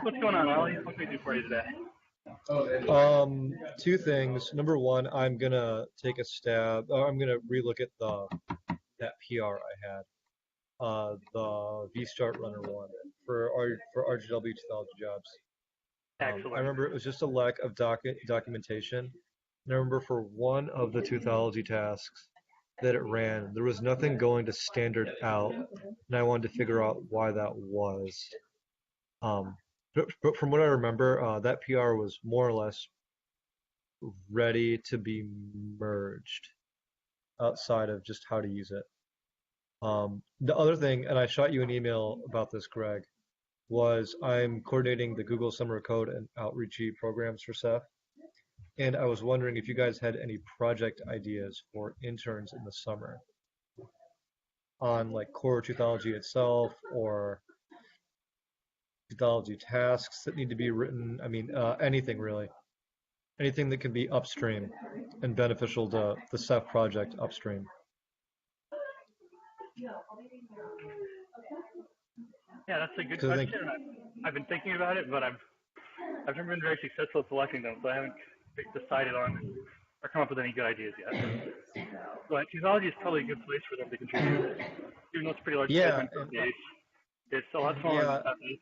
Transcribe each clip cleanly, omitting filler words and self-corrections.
What's going on, Ollie? What can we do for you today? Two things. Number one, I'm gonna take a stab. I'm gonna relook at the that PR I had, the V-Start Runner one for RGW technology jobs. I Excellent. remember it was just a lack of documentation. And I remember for one of the technology tasks that it ran, there was nothing going to standard out, and I wanted to figure out why that was. Um, but from what I remember, that PR was more or less ready to be merged outside of just how to use it. The other thing, and I shot you an email about this, Greg, was I'm coordinating the Google Summer Code and Outreachy programs for Ceph, and I was wondering if you guys had any project ideas for interns in the summer on like core technology itself or technology tasks that need to be written. I mean, anything really. Anything that can be upstream and beneficial to the Ceph project upstream. Yeah, that's a good Because I think, question. I've been thinking about it, but I've never been very successful at selecting them, so I haven't decided on or come up with any good ideas yet. But technology is probably a good place for them to contribute, even though it's a pretty large yeah, segment of and the base. It's a lot smaller than yeah, Ceph is.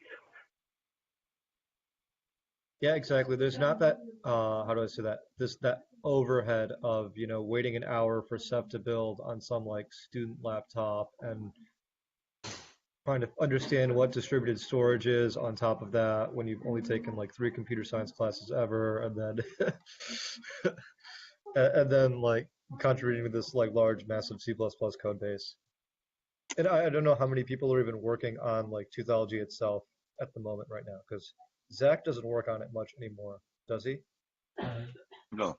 yeah, exactly. There's not that, how do I say that? That overhead of, waiting an hour for Ceph to build on some like student laptop and trying to understand what distributed storage is on top of that when you've only taken like 3 computer science classes ever, and then and then like contributing to this like large, massive C++ code base. And I don't know how many people are even working on like Toothology itself at the moment right now, because Zach doesn't work on it much anymore, does he? No.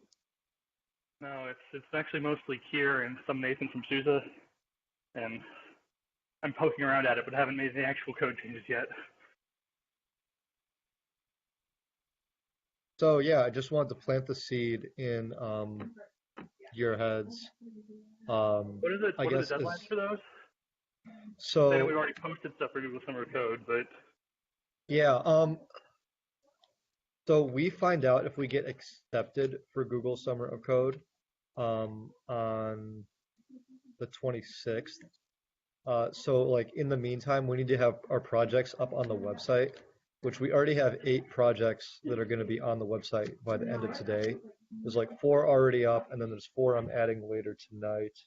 No, it's actually mostly Kier and some Nathan from Sousa, and I'm poking around at it, but haven't made any actual code changes yet. So yeah, I just wanted to plant the seed in your heads. What is it? I What are the guess deadlines for those? I know we've so. already posted stuff for Google Summer Code, but Yeah. So we find out if we get accepted for Google Summer of Code on the 26th. So like in the meantime, we need to have our projects up on the website, which we already have 8 projects that are going to be on the website by the end of today. There's like 4 already up, and then there's 4 I'm adding later tonight.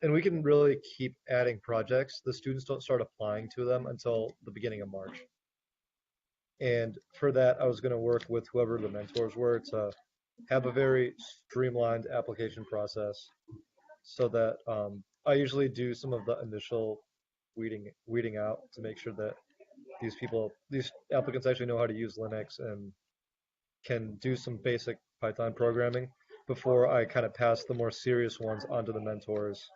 And we can really keep adding projects. The students don't start applying to them until the beginning of March. And for that, I was going to work with whoever the mentors were to have a very streamlined application process so that I usually do some of the initial weeding out to make sure that these applicants actually know how to use Linux and can do some basic Python programming before I kind of pass the more serious ones onto the mentors,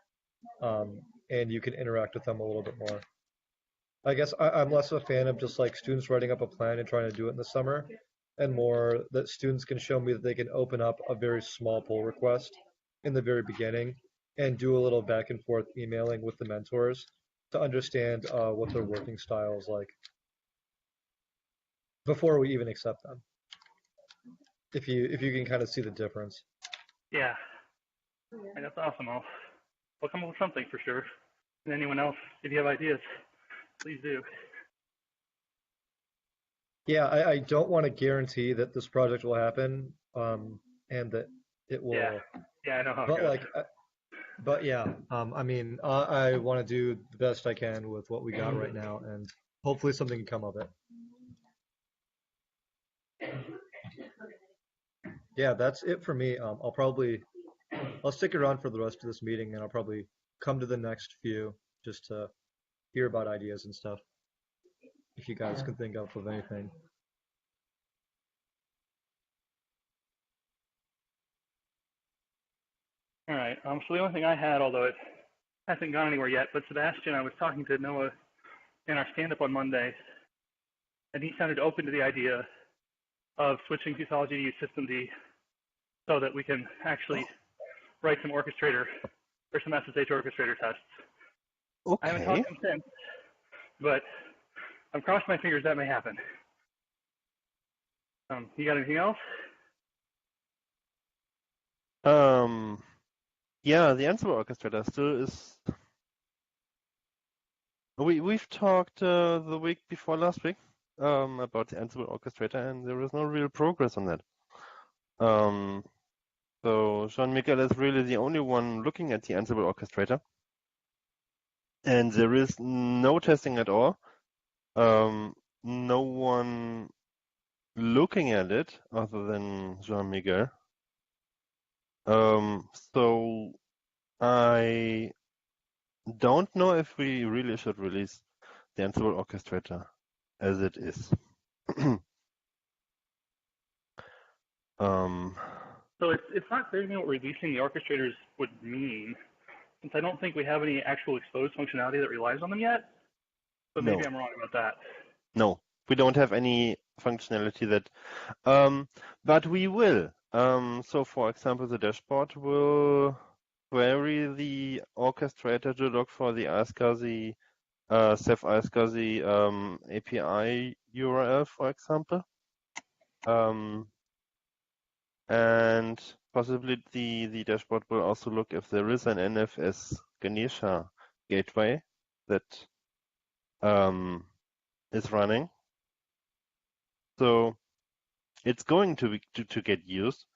and you can interact with them a little bit more. I guess I'm less of a fan of just like students writing up a plan and trying to do it in the summer, and more that students can show me that they can open up a very small pull request in the very beginning and do a little back and forth emailing with the mentors to understand what their working style is like before we even accept them. If you can kind of see the difference. yeah, hey, that's awesome. I'll come up with something for sure. And anyone else, if you have ideas, please do. Yeah, I don't want to guarantee that this project will happen, and that it will. Yeah, I know how it But goes. like, but yeah, I mean, I want to do the best I can with what we got right now, and hopefully something can come of it. Yeah, that's it for me. I'll stick around for the rest of this meeting, and I'll probably come to the next few just to hear about ideas and stuff. If you guys can think of anything. All right. So the only thing I had, although it hasn't gone anywhere yet, but Sebastian, I was talking to Noah in our stand-up on Monday, and he sounded open to the idea of switching Toothology to use systemd so that we can actually write some orchestrator or some SSH orchestrator tests. I haven't talked Okay. to him since, but I'm crossing my fingers that may happen. You got anything else? Yeah, the Ansible orchestrator still is. We've talked the week before last week about the Ansible orchestrator, and there is no real progress on that. So Jean-Michel is really the only one looking at the Ansible orchestrator, and there is no testing at all. No one looking at it other than Jean-Michel. So I don't know if we really should release the Ansible orchestrator as it is. So it's not clear to me what releasing the orchestrators would mean, since I don't think we have any actual exposed functionality that relies on them yet. But maybe No. I'm wrong about that. No, we don't have any functionality that, but we will. So for example, the dashboard will query the orchestrator to look for the iSCSI, Ceph iSCSI API URL, for example. And possibly the dashboard will also look if there is an NFS Ganesha gateway that is running. So it's going to get used,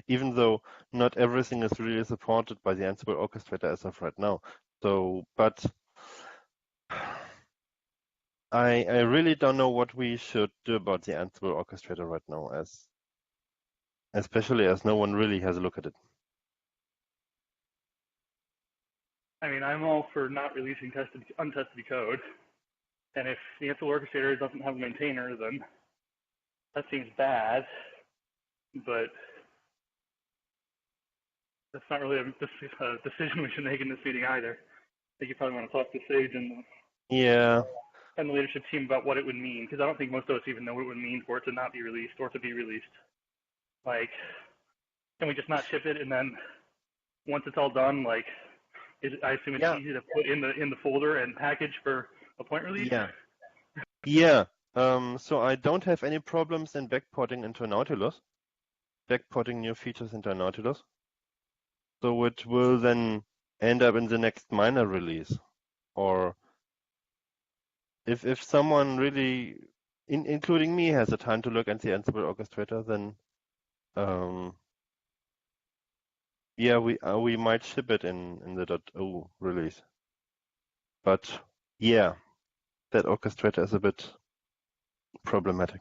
even though not everything is really supported by the Ansible orchestrator as of right now. So, but I really don't know what we should do about the Ansible orchestrator right now, especially as no one really has a look at it. I mean, I'm all for not releasing untested code. And if the Ansible orchestrator doesn't have a maintainer, then that seems bad. But that's not really a decision we should make in this meeting either. I think you probably want to talk to Sage and the leadership team about what it would mean, because I don't think most of us even know what it would mean for it to not be released or to be released. Like, can we just not ship it, and then once it's all done, like, I assume it's easy to put in the folder and package for a point release? Yeah. So I don't have any problems in backporting into Nautilus, backporting new features into Nautilus. So it will then end up in the next minor release. Or if someone really, including me, has the time to look at the Ansible orchestrator, then we might ship it in the .0 release. But yeah, that orchestrator is a bit problematic.